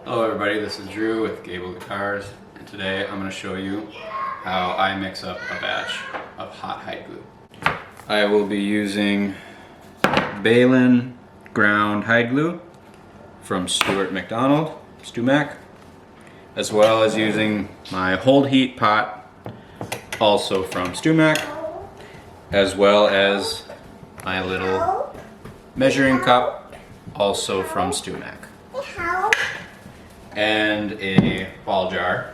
Hello everybody, this is Drew with Gable Guitars, and today I'm going to show you how I mix up a batch of hot hide glue. I will be using Behlen ground hide glue from Stuart McDonald, StuMac, as well as using my Hold Heat pot, also from StuMac, as well as my little measuring cup, also from StuMac, and a ball jar.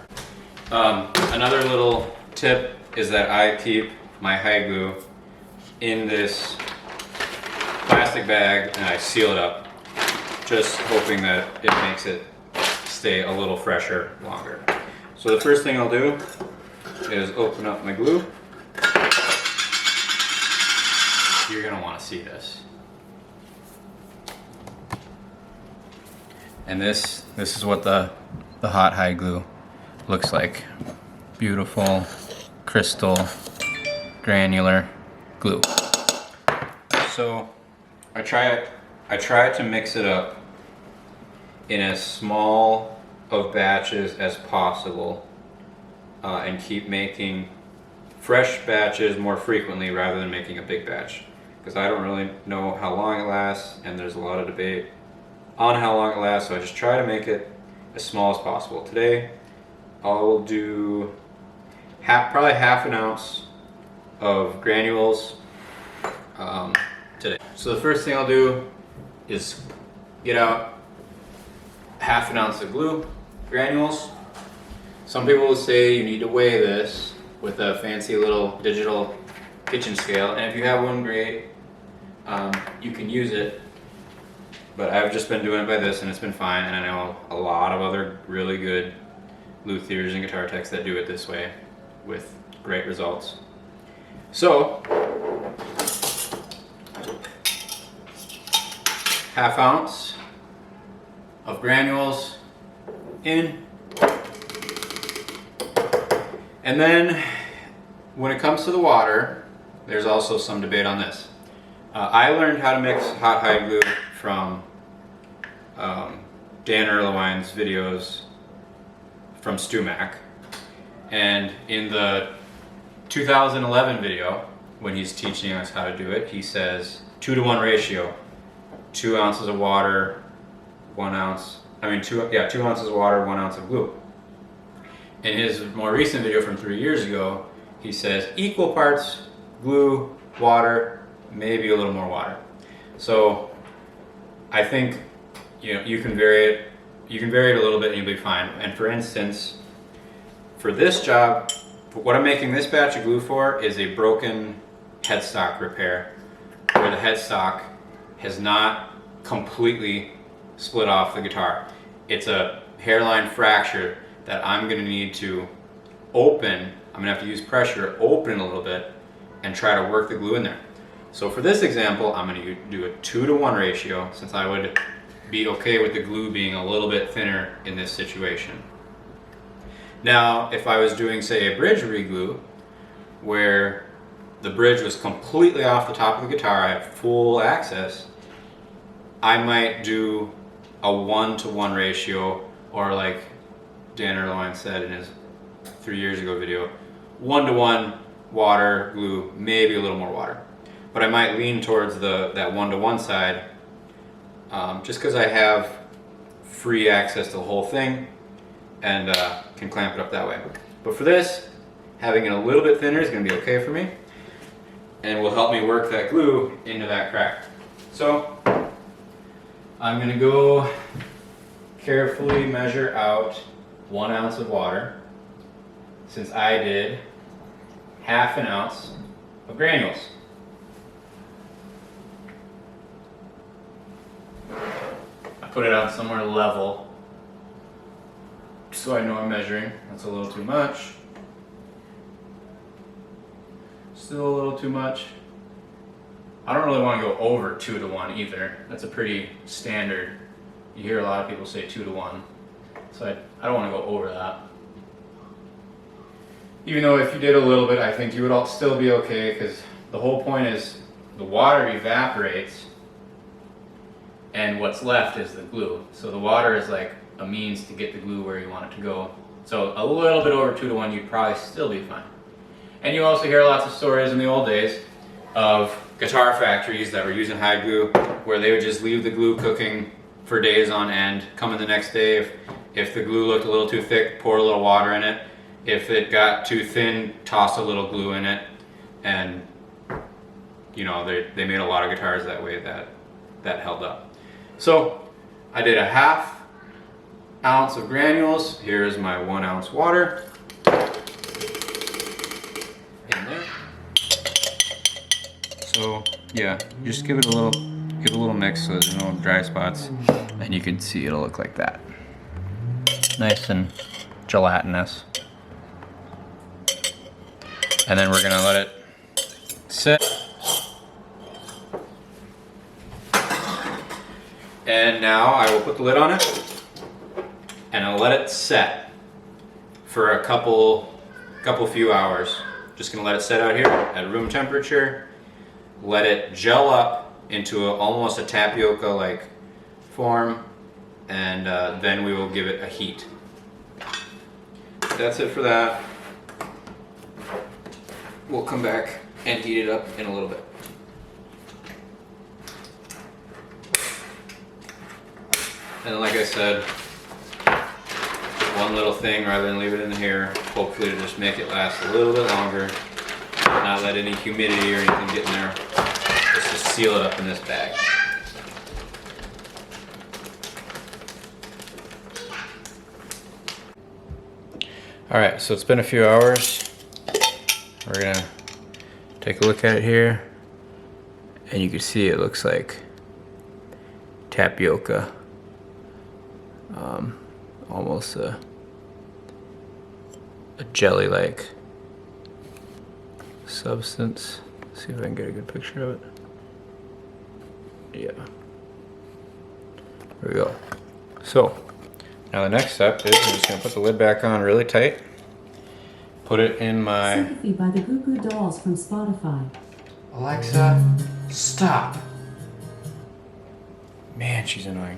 Another little tip is that I keep my hide glue in this plastic bag and I seal it up, just hoping that it makes it stay a little fresher longer. So the first thing I'll do is open up my glue. You're gonna want to see this. And this is what the hot hide glue looks like. Beautiful, crystal, granular glue. So I try to mix it up in as small of batches as possible, and keep making fresh batches more frequently rather than making a big batch, because I don't really know how long it lasts and there's a lot of debate on how long it lasts, so I just try to make it as small as possible. Today I'll do probably half an ounce of granules today. So the first thing I'll do is get out half an ounce of glue granules. Some people will say you need to weigh this with a fancy little digital kitchen scale, and if you have one, great, you can use it. But I've just been doing it by this and it's been fine, and I know a lot of other really good luthiers and guitar techs that do it this way with great results. So, half ounce of granules in. And then when it comes to the water, there's also some debate on this. I learned how to mix hot hide glue from Dan Erlewine's videos from StuMac, and in the 2011 video when he's teaching us how to do it, he says 2-to-1 ratio, 2 ounces of water, 2 ounces of water, 1 ounce of glue. In his more recent video from 3 years ago, he says equal parts glue, water, maybe a little more water. So I think you can vary it a little bit and you'll be fine. And for instance, for this job, what I'm making this batch of glue for is a broken headstock repair, where the headstock has not completely split off the guitar. It's a hairline fracture that I'm going to need to open. I'm going to have to use pressure, open a little bit, and try to work the glue in there. So for this example, I'm going to do a 2-to-1 ratio, since I would be okay with the glue being a little bit thinner in this situation. Now, if I was doing, say, a bridge reglue, where the bridge was completely off the top of the guitar, I have full access, I might do a 1-to-1 ratio, or like Dan Erlewine said in his 3 years ago video, 1-to-1 water, glue, maybe a little more water. But I might lean towards that 1-to-1 side, just because I have free access to the whole thing and can clamp it up that way. But for this, having it a little bit thinner is going to be okay for me and will help me work that glue into that crack. So I'm going to go carefully measure out 1 ounce of water, since I did half an ounce of granules. I put it on somewhere level so I know I'm measuring. That's a little too much. Still a little too much. I don't really want to go over 2-to-1 either. That's a pretty standard. You hear a lot of people say 2-to-1. So I don't want to go over that. Even though if you did a little bit, I think you would all still be okay, because the whole point is the water evaporates and what's left is the glue. So the water is like a means to get the glue where you want it to go. So a little bit over 2 to 1, you'd probably still be fine. And you also hear lots of stories in the old days of guitar factories that were using hide glue, where they would just leave the glue cooking for days on end, come in the next day. If the glue looked a little too thick, pour a little water in it. If it got too thin, toss a little glue in it. And you know, they made a lot of guitars that way that held up. So I did a 1/2 ounce of granules. Here's my 1 ounce water. In there. So yeah, just give it a little mix so there's no dry spots, and you can see it'll look like that. Nice and gelatinous. And then we're gonna let it sit. And now I will put the lid on it and I'll let it set for a couple few hours. Just gonna let it set out here at room temperature. Let it gel up into almost a tapioca-like form, and then we will give it a heat. That's it for that. We'll come back and heat it up in a little bit. And like I said, one little thing, rather than leave it in here, hopefully to just make it last a little bit longer, not let any humidity or anything get in there, just to seal it up in this bag. Alright, so it's been a few hours. We're gonna take a look at it here, and you can see it looks like tapioca. Almost a jelly-like substance. Let's see if I can get a good picture of it. Yeah. There we go. So, now the next step is I'm just going to put the lid back on really tight. Put it in my... Sympathy by the Goo Goo Dolls from Spotify. Alexa, stop. Man, she's annoying.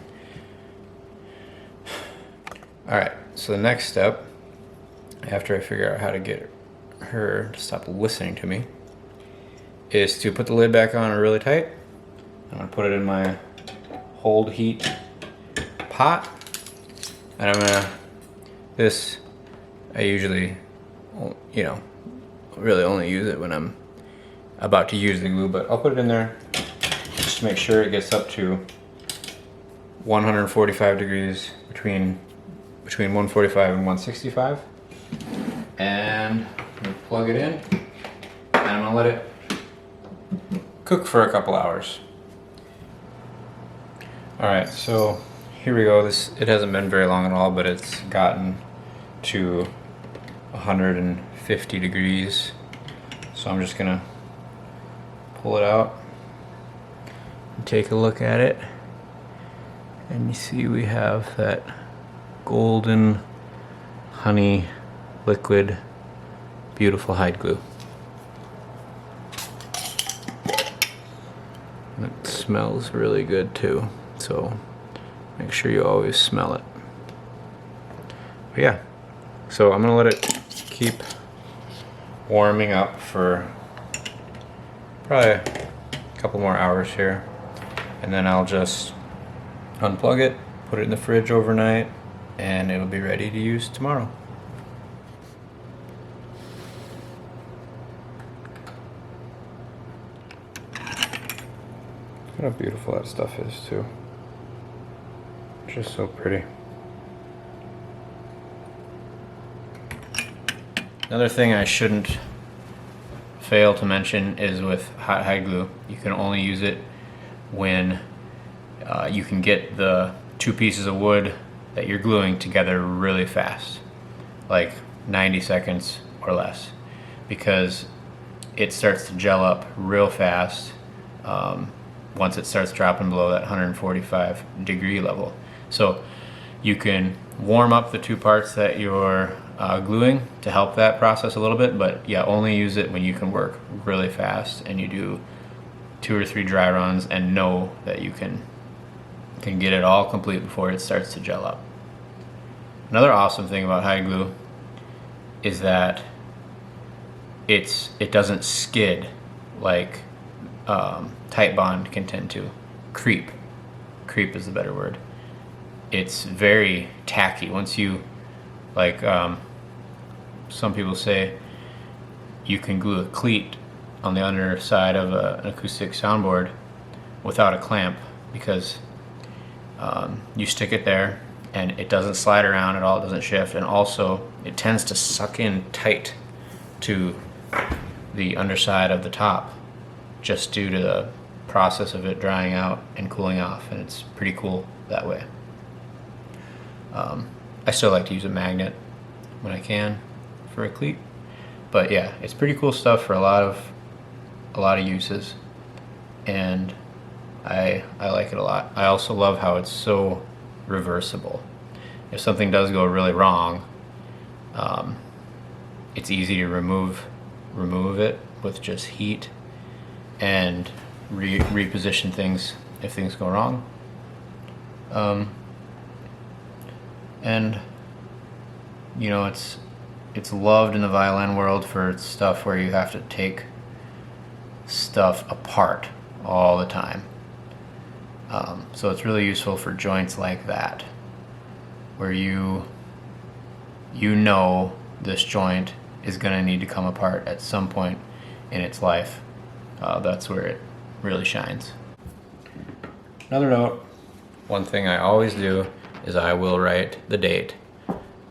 Alright, so the next step, after I figure out how to get her to stop listening to me, is to put the lid back on really tight. I'm going to put it in my hold heat pot, and I'm going to, I usually, you know, really only use it when I'm about to use the glue, but I'll put it in there just to make sure it gets up to 145 degrees between 145 and 165, and we'll plug it in, and I'm gonna let it cook for a couple hours. All right, so here we go. It hasn't been very long at all, but it's gotten to 150 degrees. So I'm just gonna pull it out and take a look at it, and you see we have that golden honey liquid, beautiful hide glue. And it smells really good too, so make sure you always smell it. But yeah, so I'm gonna let it keep warming up for probably a couple more hours here, and then I'll just unplug it, put it in the fridge overnight, and it'll be ready to use tomorrow. Look how beautiful that stuff is too. Just so pretty. Another thing I shouldn't fail to mention is with hot hide glue, you can only use it when you can get the 2 pieces of wood that you're gluing together really fast, like 90 seconds or less, because it starts to gel up real fast once it starts dropping below that 145 degree level. So you can warm up the 2 parts that you're gluing to help that process a little bit, but yeah, only use it when you can work really fast and you do 2 or 3 dry runs and know that you can get it all complete before it starts to gel up. Another awesome thing about hide glue is that it doesn't skid like tight bond can tend to. Creep is the better word. It's very tacky. Once you, like some people say, you can glue a cleat on the underside of an acoustic soundboard without a clamp, because you stick it there and it doesn't slide around at all, it doesn't shift, and also it tends to suck in tight to the underside of the top just due to the process of it drying out and cooling off, and it's pretty cool that way. I still like to use a magnet when I can for a cleat, but yeah, it's pretty cool stuff for a lot of uses, and I like it a lot. I also love how it's so reversible. If something does go really wrong, it's easy to remove it with just heat and reposition things if things go wrong. And you know, it's loved in the violin world for stuff where you have to take stuff apart all the time. So it's really useful for joints like that, where you know this joint is going to need to come apart at some point in its life. That's where it really shines. Another note, one thing I always do is I will write the date,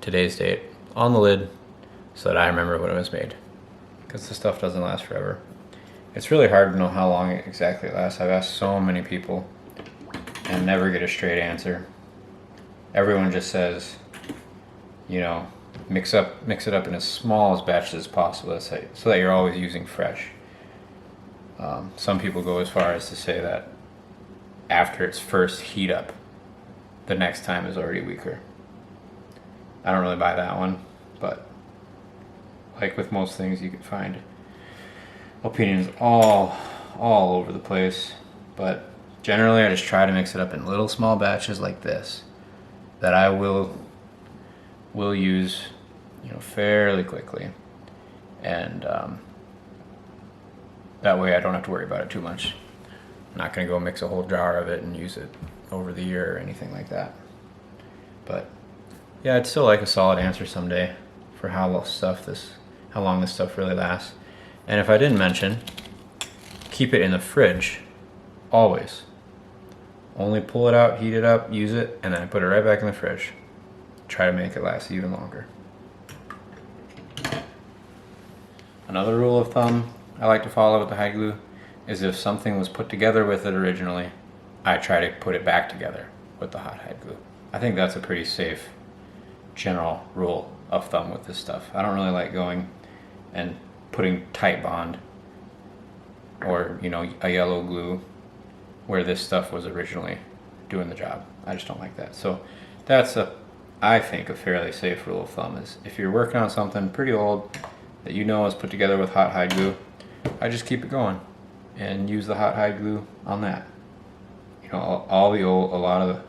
today's date, on the lid so that I remember when it was made, because the stuff doesn't last forever. It's really hard to know how long it exactly lasts. I've asked so many people and never get a straight answer. Everyone just says, you know, mix it up in as small as batches as possible, so that you're always using fresh. Some people go as far as to say that after its first heat up, the next time is already weaker. I don't really buy that one, but like with most things, you can find opinions all over the place. But generally, I just try to mix it up in little small batches like this that I will use, you know, fairly quickly, and that way I don't have to worry about it too much. I'm not going to go mix a whole jar of it and use it over the year or anything like that. But yeah, I'd still like a solid answer someday for how long this stuff really lasts. And if I didn't mention, keep it in the fridge always. Only pull it out, heat it up, use it, and then I put it right back in the fridge. Try to make it last even longer. Another rule of thumb I like to follow with the hide glue is if something was put together with it originally, I try to put it back together with the hot hide glue. I think that's a pretty safe general rule of thumb with this stuff. I don't really like going and putting tight bond or, you know, a yellow glue where this stuff was originally doing the job. I just don't like that. So that's I think a fairly safe rule of thumb is if you're working on something pretty old that you know is put together with hot hide glue, I just keep it going and use the hot hide glue on that. You know, a lot of the,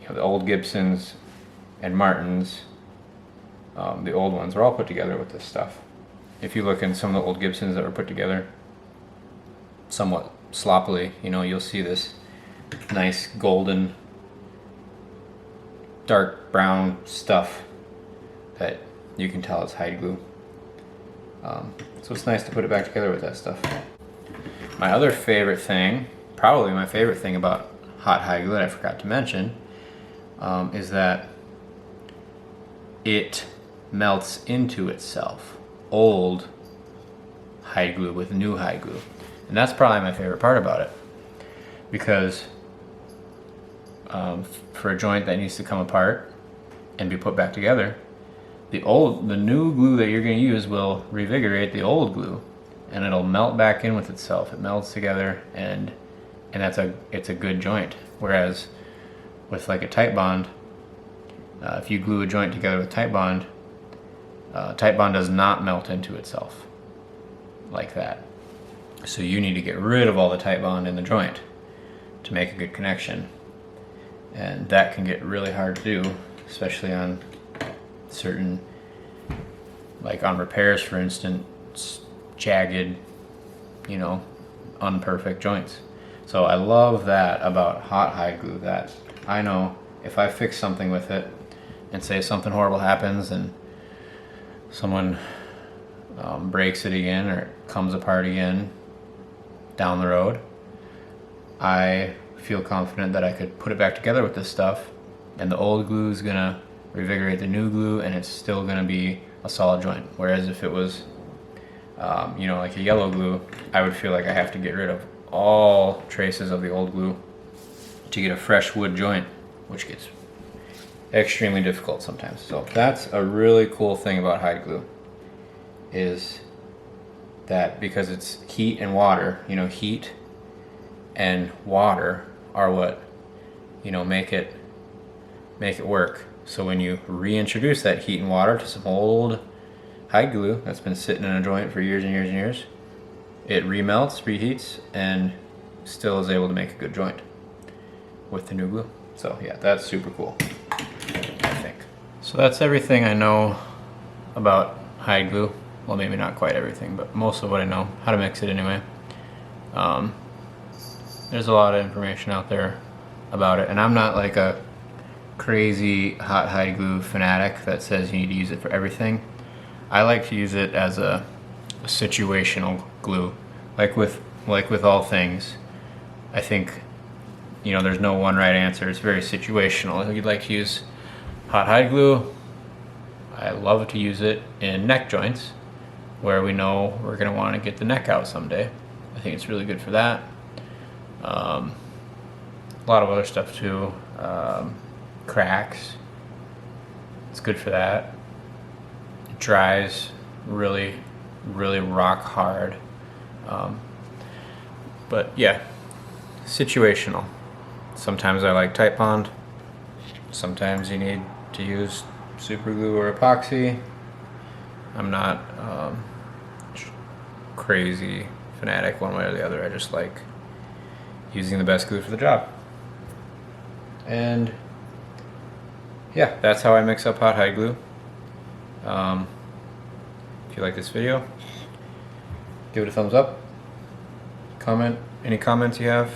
you know, the old Gibsons and Martins, the old ones are all put together with this stuff. If you look in some of the old Gibsons that were put together somewhat sloppily, you know, you'll see this nice golden dark brown stuff that you can tell it's hide glue. So it's nice to put it back together with that stuff. My other favorite thing, probably my favorite thing about hot hide glue that I forgot to mention, is that it melts into itself. Old hide glue with new hide glue. And that's probably my favorite part about it, because for a joint that needs to come apart and be put back together, the new glue that you're going to use will revigorate the old glue, and it'll melt back in with itself. It melts together, and it's a good joint. Whereas with like a tight bond, if you glue a joint together with tight bond does not melt into itself like that. So you need to get rid of all the tight bond in the joint to make a good connection, and that can get really hard to do, especially on certain, like on repairs, for instance, jagged, you know, unperfect joints. So I love that about hot hide glue, that I know if I fix something with it and say something horrible happens and someone breaks it again or it comes apart again down the road, I feel confident that I could put it back together with this stuff, and the old glue is gonna revigorate the new glue, and it's still gonna be a solid joint. Whereas if it was, you know, like a yellow glue, I would feel like I have to get rid of all traces of the old glue to get a fresh wood joint, which gets extremely difficult sometimes. So that's a really cool thing about hide glue, is that because it's heat and water, you know, heat and water are what, you know, make it work. So when you reintroduce that heat and water to some old hide glue that's been sitting in a joint for years and years and years, it remelts, reheats, and still is able to make a good joint with the new glue. So yeah, that's super cool, I think. So that's everything I know about hide glue. Well, maybe not quite everything, but most of what I know, how to mix it anyway. There's a lot of information out there about it, and I'm not like a crazy hot hide glue fanatic that says you need to use it for everything. I like to use it as a situational glue, like with all things. I think, you know, there's no one right answer. It's very situational. If you'd like to use hot hide glue, I love to use it in neck joints where we know we're going to want to get the neck out someday. I think it's really good for that. A lot of other stuff too. Cracks, it's good for that. It dries really, really rock hard. But yeah, situational. Sometimes I like Titebond. Sometimes you need to use super glue or epoxy. I'm not crazy fanatic one way or the other. I just like using the best glue for the job. And yeah, that's how I mix up hot hide glue. If you like this video, give it a thumbs up. Comment any comments you have,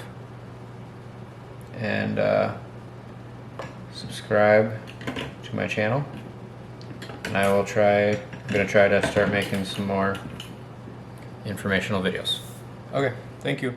and subscribe to my channel. And I'm gonna try to start making some more informational videos. Okay, thank you.